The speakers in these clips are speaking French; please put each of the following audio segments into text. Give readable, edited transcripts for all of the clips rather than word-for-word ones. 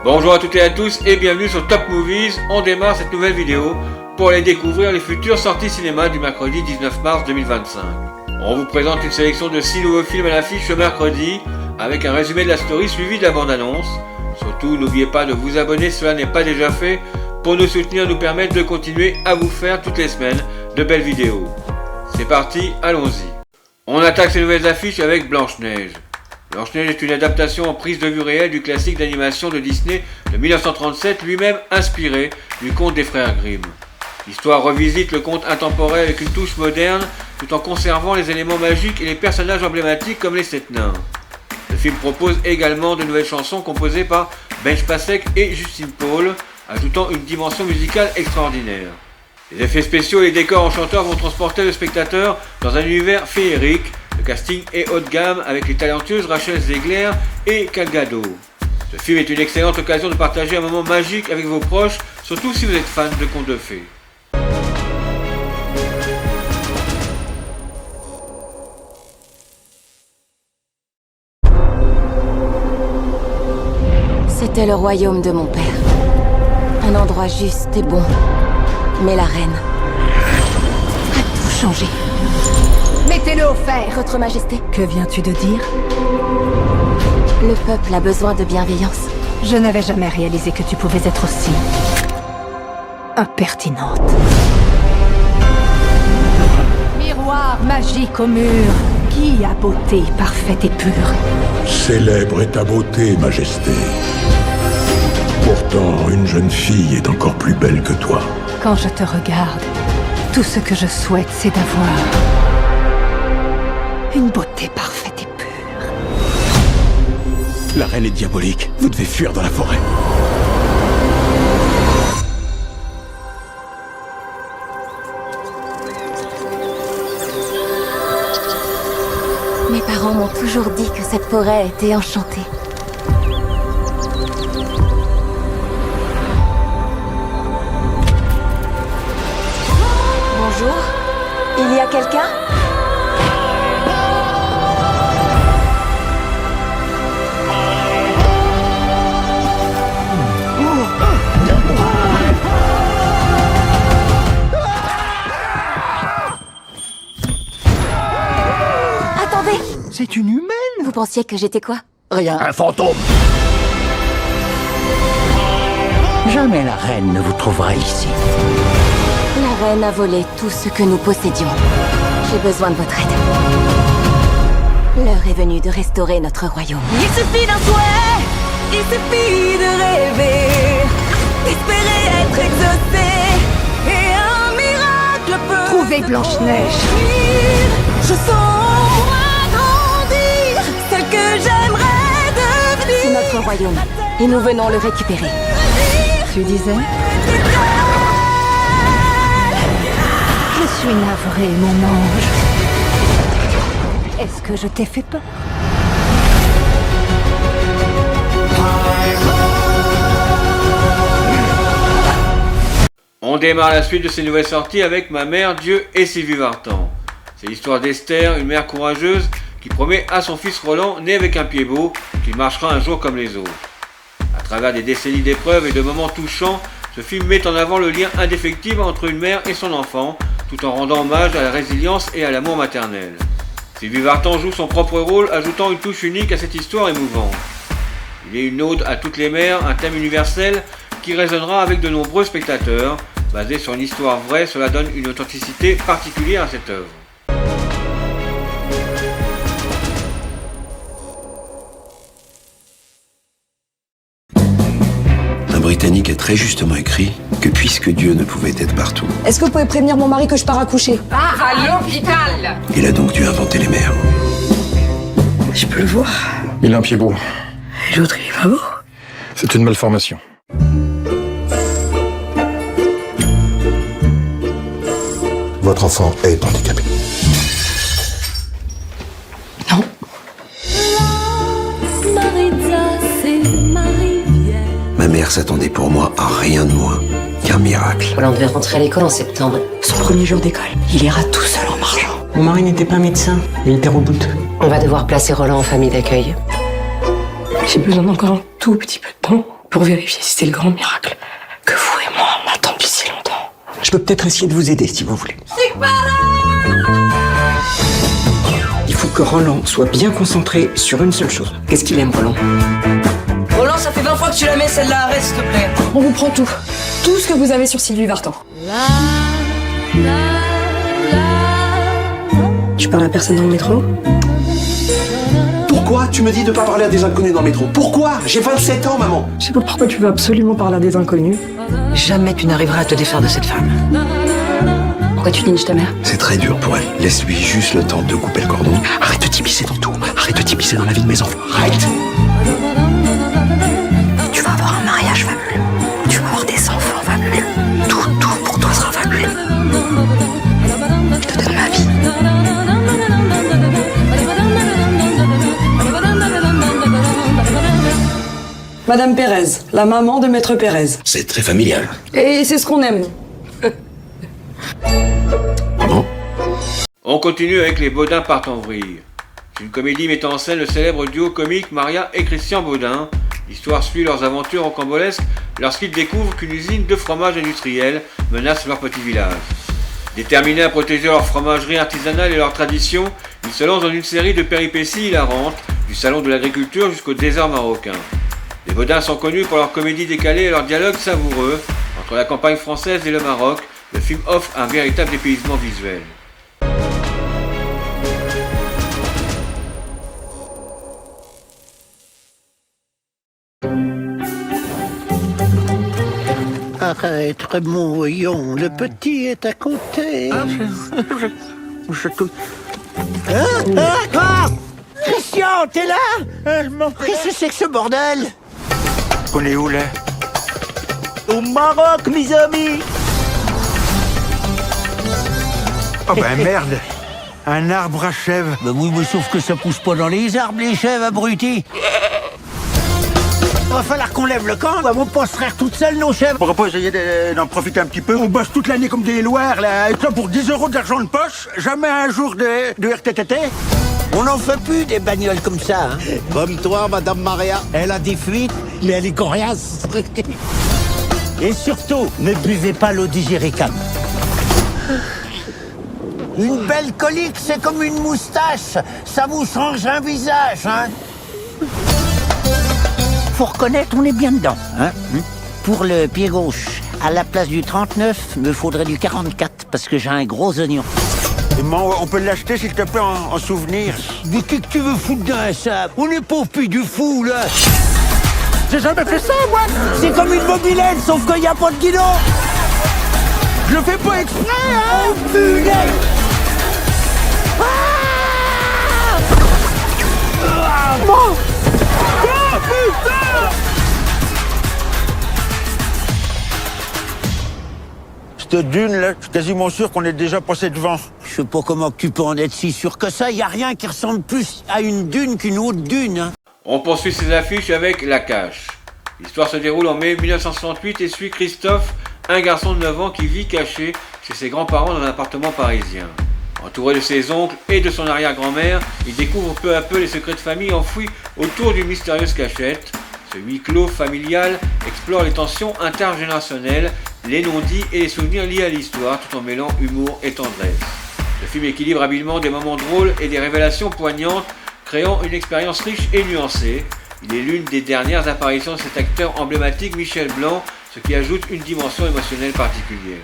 Bonjour à toutes et à tous et bienvenue sur Top Movies. On démarre cette nouvelle vidéo pour aller découvrir les futures sorties cinéma du mercredi 19 mars 2025. On vous présente une sélection de 6 nouveaux films à l'affiche ce mercredi avec un résumé de la story suivi de la bande-annonce. Surtout n'oubliez pas de vous abonner si cela n'est pas déjà fait pour nous soutenir, nous permettre de continuer à vous faire toutes les semaines de belles vidéos. C'est parti, allons-y. On attaque ces nouvelles affiches avec Blanche-Neige. Blanche-Neige est une adaptation en prise de vue réelle du classique d'animation de Disney de 1937, lui-même inspiré du conte des frères Grimm. L'histoire revisite le conte intemporel avec une touche moderne, tout en conservant les éléments magiques et les personnages emblématiques comme les 7 nains. Le film propose également de nouvelles chansons composées par Benj Pasek et Justin Paul, ajoutant une dimension musicale extraordinaire. Les effets spéciaux et les décors enchanteurs vont transporter le spectateur dans un univers féerique. Le casting est haut de gamme avec les talentueuses Rachel Zegler et Gal Gadot. Ce film est une excellente occasion de partager un moment magique avec vos proches, surtout si vous êtes fan de contes de fées. C'était le royaume de mon père. Un endroit juste et bon. Mais la reine a tout changé. Mettez-le au fer, Votre Majesté, que viens-tu de dire? le peuple a besoin de bienveillance. Je n'avais jamais réalisé que tu pouvais être aussi impertinente. Miroir magique au mur, qui a beauté parfaite et pure? Célèbre est ta beauté, Majesté. Pourtant, une jeune fille est encore plus belle que toi. Quand je te regarde, tout ce que je souhaite, c'est d'avoir une beauté parfaite et pure. La reine est diabolique. Vous devez fuir dans la forêt. Mes parents m'ont toujours dit que cette forêt était enchantée. Bonjour, il y a quelqu'un? Attendez! C'est une humaine. Vous pensiez que j'étais quoi? Rien. Un fantôme. Jamais la reine ne vous trouvera ici. La reine a volé tout ce que nous possédions. J'ai besoin de votre aide. L'heure est venue de restaurer notre royaume. Il suffit d'un souhait, il suffit de rêver, d'espérer être exaucé, et un miracle peut... Trouvez Blanche-Neige. Je sens en moi grandir, celle que j'aimerais C'est devenir. notre royaume, et nous venons le récupérer. Tu disais? Je suis navrée, mon ange. Est-ce que je t'ai fait peur? On démarre la suite de ces nouvelles sorties avec Ma mère, Dieu et Sylvie Vartan. C'est l'histoire d'Esther, une mère courageuse qui promet à son fils Roland, né avec un pied beau, qu'il marchera un jour comme les autres. À travers des décennies d'épreuves et de moments touchants, ce film met en avant le lien indéfectible entre une mère et son enfant, tout en rendant hommage à la résilience et à l'amour maternel. Sylvie Vartan joue son propre rôle, ajoutant une touche unique à cette histoire émouvante. Il est une ode à toutes les mères, un thème universel qui résonnera avec de nombreux spectateurs. Basé sur une histoire vraie, cela donne une authenticité particulière à cette œuvre. Un Britannique a très justement écrit que puisque Dieu ne pouvait être partout, Est-ce que vous pouvez prévenir mon mari que je pars accoucher? il a donc dû inventer les mers. Je peux le voir. Il a un pied beau. Et l'autre, il est pas beau. C'est une malformation. Votre enfant est handicapé. Non. Maritza, c'est ma rivière. Ma mère s'attendait pour moi à rien de moins qu'un miracle. Roland devait rentrer à l'école en septembre. Son premier jour d'école, il ira tout seul en marchant. Mon mari n'était pas médecin, il était reboot. On va devoir placer Roland en famille d'accueil. J'ai besoin d'encore un tout petit peu de temps pour vérifier si c'est le grand miracle que vous et moi on attend depuis si longtemps. Je peux peut-être essayer de vous aider si vous voulez. Il faut que Roland soit bien concentré sur une seule chose. Qu'est-ce qu'il aime, Roland? Roland, ça fait 20 fois que tu la mets celle-là, arrête s'il te plaît. On vous prend tout. Tout ce que vous avez sur Sylvie Vartan. Tu parles à personne dans le métro? Pourquoi tu me dis de pas parler à des inconnus dans le métro? Pourquoi? J'ai 27 ans, maman. Je sais pas pourquoi tu veux absolument parler à des inconnus. Jamais tu n'arriveras à te défaire de cette femme. Pourquoi tu lynches ta mère? C'est très dur pour elle. Laisse-lui juste le temps de couper le cordon. Arrête de t'immiscer dans tout. Arrête de t'immiscer dans la vie de mes enfants. Arrête. Tu vas avoir un mariage fabuleux. Tu vas avoir des enfants fabuleux. Tout pour toi sera fabuleux. Je te donne ma vie. Madame Pérez, la maman de Maître Pérez. C'est très familial. Et c'est ce qu'on aime. Pardon? On continue avec Les Baudins partent en vrille. C'est une comédie mettant en scène le célèbre duo comique Maria et Christian Baudin. L'histoire suit leurs aventures rocambolesques lorsqu'ils découvrent qu'une usine de fromage industriel menace leur petit village. Déterminés à protéger leur fromagerie artisanale et leurs traditions, ils se lancent dans une série de péripéties hilarantes, du salon de l'agriculture jusqu'au désert marocain. Les Baudins sont connus pour leur comédie décalée et leurs dialogues savoureux. Entre la campagne française et le Maroc, le film offre un véritable dépaysement visuel. Arrête, Raymond, voyons, le petit est à côté. Christian, t'es là? Qu'est-ce que c'est que ce bordel? On est où là? Au Maroc, mes amis. Oh ben merde! Un arbre à chèvre. Ben oui, mais sauf que ça pousse pas dans les arbres, les chèvres, abrutis. Va falloir qu'on lève le camp, on va pas se faire toutes seules, nos chèvres. On pourrait pas essayer d'en profiter un petit peu? On bosse toute l'année comme des loirs, là, et ça pour 10 € d'argent de poche, jamais un jour de RTTT. On n'en fait plus des bagnoles comme ça, hein. Comme toi, Madame Maria. Elle a des fuites, mais elle est coriace. Et surtout, ne buvez pas l'eau du jerrycan. Une belle colique, c'est comme une moustache. Ça vous change un visage, hein. Faut reconnaître, on est bien dedans, hein. Pour le pied gauche, à la place du 39, me faudrait du 44, parce que j'ai un gros oignon. Et moi, on peut l'acheter, s'il te plaît, en souvenir. Mais qu'est-ce que tu veux foutre dans ça? On est pas au pays du fou, là. J'ai jamais fait ça, moi. C'est comme une mobilette, sauf qu'il n'y a pas de guidon. Je le fais pas exprès, hein. Oh, punaise. Bon. Oh, putain. Cette dune, là, je suis quasiment sûr qu'on est déjà passé devant. Je sais pas comment tu peux en être si sûr que ça. Y a rien qui ressemble plus à une dune qu'une autre dune, hein. On poursuit ses affiches avec La Cache. L'histoire se déroule en mai 1968 et suit Christophe, un garçon de 9 ans qui vit caché chez ses grands-parents dans un appartement parisien. Entouré de ses oncles et de son arrière-grand-mère, il découvre peu à peu les secrets de famille enfouis autour d'une mystérieuse cachette. Ce huis clos familial explore les tensions intergénérationnelles, les non-dits et les souvenirs liés à l'histoire tout en mêlant humour et tendresse. Le film équilibre habilement des moments drôles et des révélations poignantes, créant une expérience riche et nuancée. Il est l'une des dernières apparitions de cet acteur emblématique Michel Blanc, ce qui ajoute une dimension émotionnelle particulière.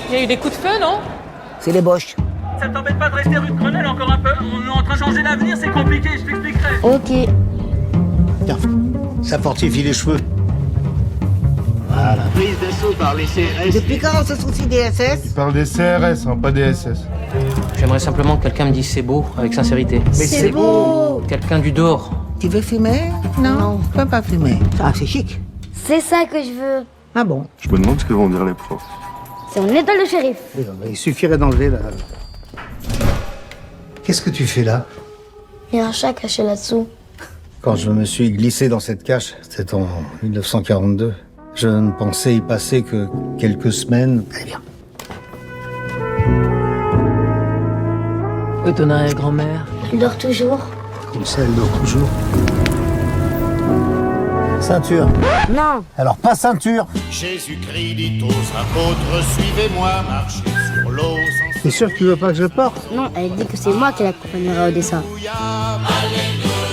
Il y a eu des coups de feu, non? C'est les Boches. Ça t'embête pas de rester rue de Grenelle encore un peu? On est en train de changer d'avenir, c'est compliqué, je t'expliquerai. Ok. Tiens, ça fortifie les cheveux. Voilà. Prise d'assaut par les CRS. Depuis quand on se soucie des SS? Il parle des CRS, hein, pas des SS. J'aimerais simplement que quelqu'un me dise c'est beau, avec sincérité. Mais c'est beau. Quelqu'un du dehors. Tu veux fumer? Non, je peux pas fumer. Ah, c'est chic. C'est ça que je veux. Ah bon? Je me demande ce que vont dire les profs. C'est on éteint le shérif. Il suffirait d'enlever là. Qu'est-ce que tu fais là? Il y a un chat caché là-dessous. Quand je me suis glissé dans cette cache, c'était en 1942. Je ne pensais y passer que quelques semaines. Allez, viens. Où est ton arrière-grand-mère? Elle dort toujours. Comme ça, elle dort toujours. Ceinture. Non. Alors pas ceinture. Jésus-Christ dit aux apôtres, suivez-moi, marchez sur l'eau. T'es sûr que tu veux pas que je porte? Non, elle dit que c'est moi qui l'accompagnerai au dessin.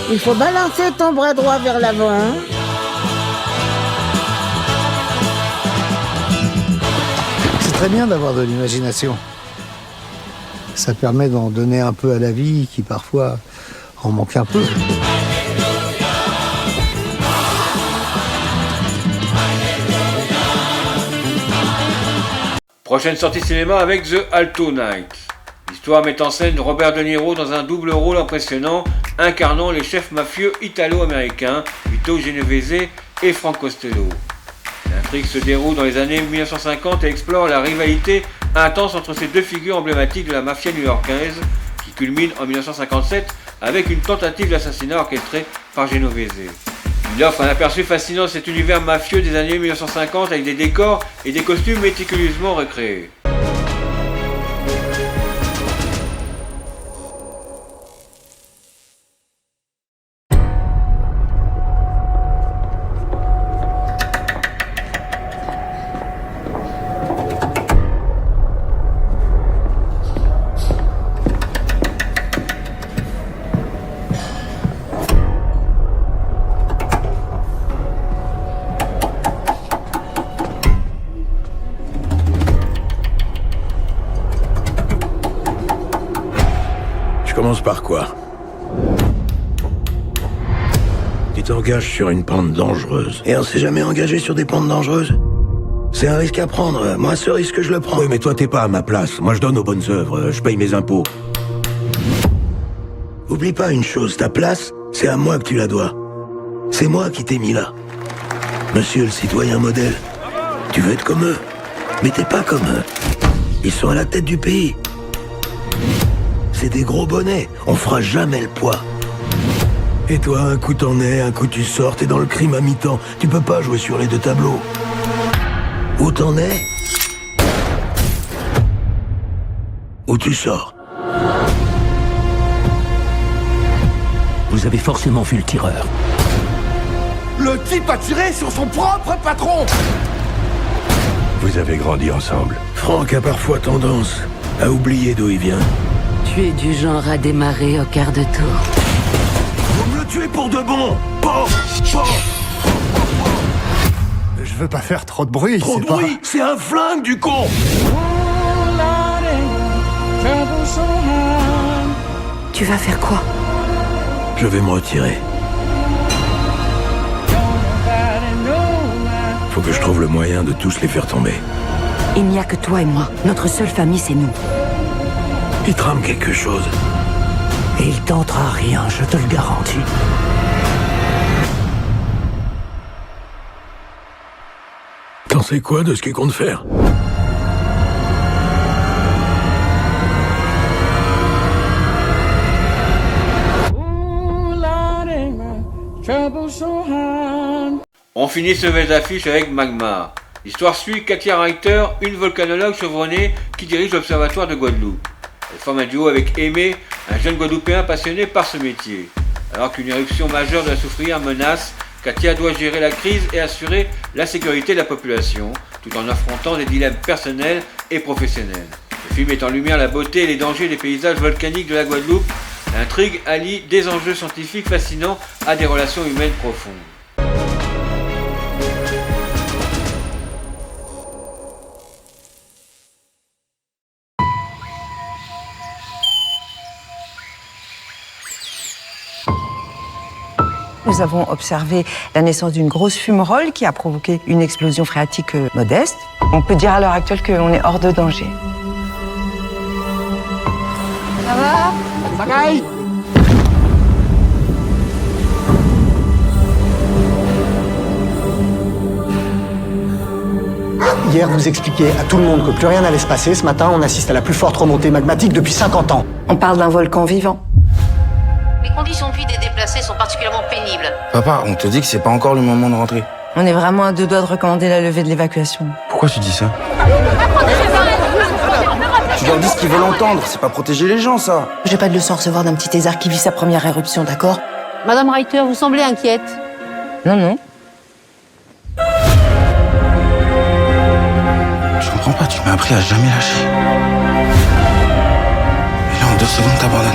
Il faut balancer ton bras droit vers l'avant, hein. C'est très bien d'avoir de l'imagination. Ça permet d'en donner un peu à la vie qui parfois en manque un peu. Prochaine sortie cinéma avec The Alto Night. L'histoire met en scène Robert De Niro dans un double rôle impressionnant, incarnant les chefs mafieux italo-américains Vito Genovese et Frank Costello. L'intrigue se déroule dans les années 1950 et explore la rivalité intense entre ces deux figures emblématiques de la mafia new-yorkaise, qui culmine en 1957 avec une tentative d'assassinat orchestrée par Genovese. Il offre un aperçu fascinant de cet univers mafieux des années 1950 avec des décors et des costumes méticuleusement recréés. Je commence par quoi? Tu t'engages sur une pente dangereuse. Et on s'est jamais engagé sur des pentes dangereuses? C'est un risque à prendre. Moi, ce risque, je le prends. Oui, mais toi, t'es pas à ma place. Moi, je donne aux bonnes œuvres. Je paye mes impôts. Oublie pas une chose. Ta place, c'est à moi que tu la dois. C'est moi qui t'ai mis là. Monsieur le citoyen modèle. Tu veux être comme eux. Mais t'es pas comme eux. Ils sont à la tête du pays. C'est des gros bonnets, on fera jamais le poids. Et toi, un coup t'en es, un coup tu sors, t'es dans le crime à mi-temps. Tu peux pas jouer sur les deux tableaux. Où t'en es? Où tu sors? Vous avez forcément vu le tireur. Le type a tiré sur son propre patron. Vous avez grandi ensemble. Franck a parfois tendance à oublier d'où il vient. Tu es du genre à démarrer au quart de tour. Vous me le tuez pour de bon. Bon. Je veux pas faire trop de bruit. Trop de bruit, c'est un flingue du con. Tu vas faire quoi? Je vais me retirer. Faut que je trouve le moyen de tous les faire tomber. Il n'y a que toi et moi. Notre seule famille, c'est nous. Il trame quelque chose. Et il tentera rien, je te le garantis. T'en sais quoi de ce qu'il compte faire? On finit ce nouvelle affiche avec Magma. L'histoire suit Katia Reiter, une volcanologue chevronnée qui dirige l'observatoire de Guadeloupe. Elle forme un duo avec Aimé, un jeune Guadeloupéen passionné par ce métier. Alors qu'une éruption majeure de la soufrière menace, Katia doit gérer la crise et assurer la sécurité de la population, tout en affrontant des dilemmes personnels et professionnels. Le film met en lumière la beauté et les dangers des paysages volcaniques de la Guadeloupe. L'intrigue allie des enjeux scientifiques fascinants à des relations humaines profondes. Nous avons observé la naissance d'une grosse fumerole qui a provoqué une explosion phréatique modeste. On peut dire à l'heure actuelle qu'on est hors de danger. Ça va? Bagaille? Hier, vous expliquiez à tout le monde que plus rien n'allait se passer. Ce matin, on assiste à la plus forte remontée magmatique depuis 50 ans. On parle d'un volcan vivant. Les conditions de vie des déplacés sont particulièrement pénibles. Papa, on te dit que c'est pas encore le moment de rentrer. On est vraiment à deux doigts de recommander la levée de l'évacuation. Pourquoi tu dis ça? Tu leur dis ce qu'ils veulent entendre, c'est pas protéger les gens, ça. J'ai pas de leçon à recevoir d'un petit thésard qui vit sa première éruption, d'accord? Madame Reiter, vous semblez inquiète. Non, non. Je comprends pas, tu m'as appris à jamais lâcher. Et là, en 2 secondes, t'abandonnes.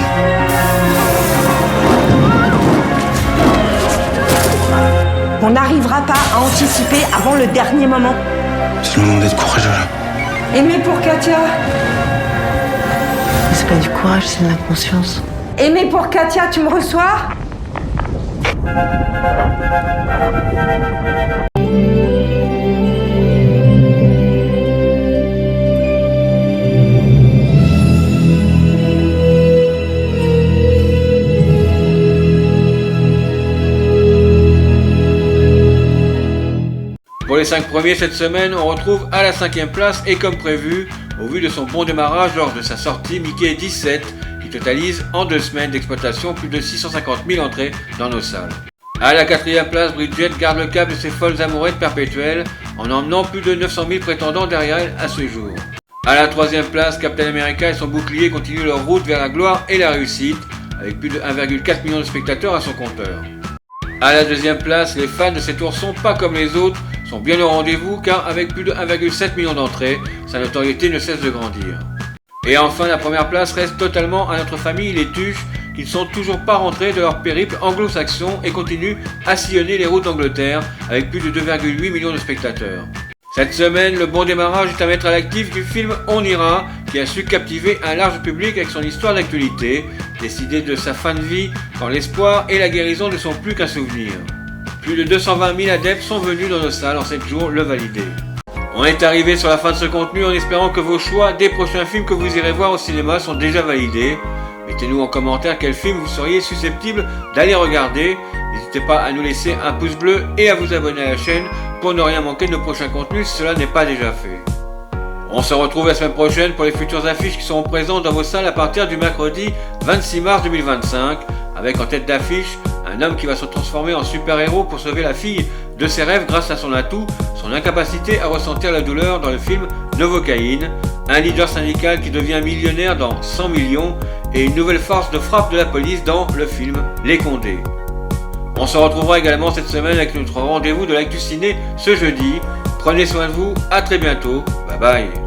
On n'arrivera pas à anticiper avant le dernier moment. C'est le moment d'être courageux, là. Aimer pour Katia. Mais c'est pas du courage, c'est de l'inconscience. Aimer pour Katia, tu me reçois? Pour les 5 premiers cette semaine, on retrouve à la 5e place et comme prévu, au vu de son bon démarrage lors de sa sortie, Mickey 17, qui totalise en 2 semaines d'exploitation plus de 650 000 entrées dans nos salles. À la 4e place, Bridget garde le cap de ses folles amourettes perpétuelles en emmenant plus de 900 000 prétendants derrière elle à ce jour. À la 3e place, Captain America et son bouclier continuent leur route vers la gloire et la réussite, avec plus de 1,4 million de spectateurs à son compteur. À la 2e place, les fans de cet ourson pas comme les autres sont bien au rendez-vous car avec plus de 1,7 million d'entrées, sa notoriété ne cesse de grandir. Et enfin, la première place reste totalement à notre famille les Tuches qui ne sont toujours pas rentrés de leur périple anglo-saxon et continuent à sillonner les routes d'Angleterre avec plus de 2,8 millions de spectateurs. Cette semaine, le bon démarrage est à mettre à l'actif du film On ira, qui a su captiver un large public avec son histoire d'actualité, décidé de sa fin de vie quand l'espoir et la guérison ne sont plus qu'un souvenir. Plus de 220 000 adeptes sont venus dans nos salles en 7 jours le valider. On est arrivé sur la fin de ce contenu en espérant que vos choix des prochains films que vous irez voir au cinéma sont déjà validés. Mettez-nous en commentaire quel film vous seriez susceptible d'aller regarder. N'hésitez pas à nous laisser un pouce bleu et à vous abonner à la chaîne pour ne rien manquer de nos prochains contenus si cela n'est pas déjà fait. On se retrouve la semaine prochaine pour les futures affiches qui seront présentes dans vos salles à partir du mercredi 26 mars 2025, avec en tête d'affiche un homme qui va se transformer en super-héros pour sauver la fille de ses rêves grâce à son atout, son incapacité à ressentir la douleur dans le film Novocaine, un leader syndical qui devient millionnaire dans 100 millions et une nouvelle force de frappe de la police dans le film Les Condés. On se retrouvera également cette semaine avec notre rendez-vous de l'actu ciné ce jeudi. Prenez soin de vous, à très bientôt, bye bye.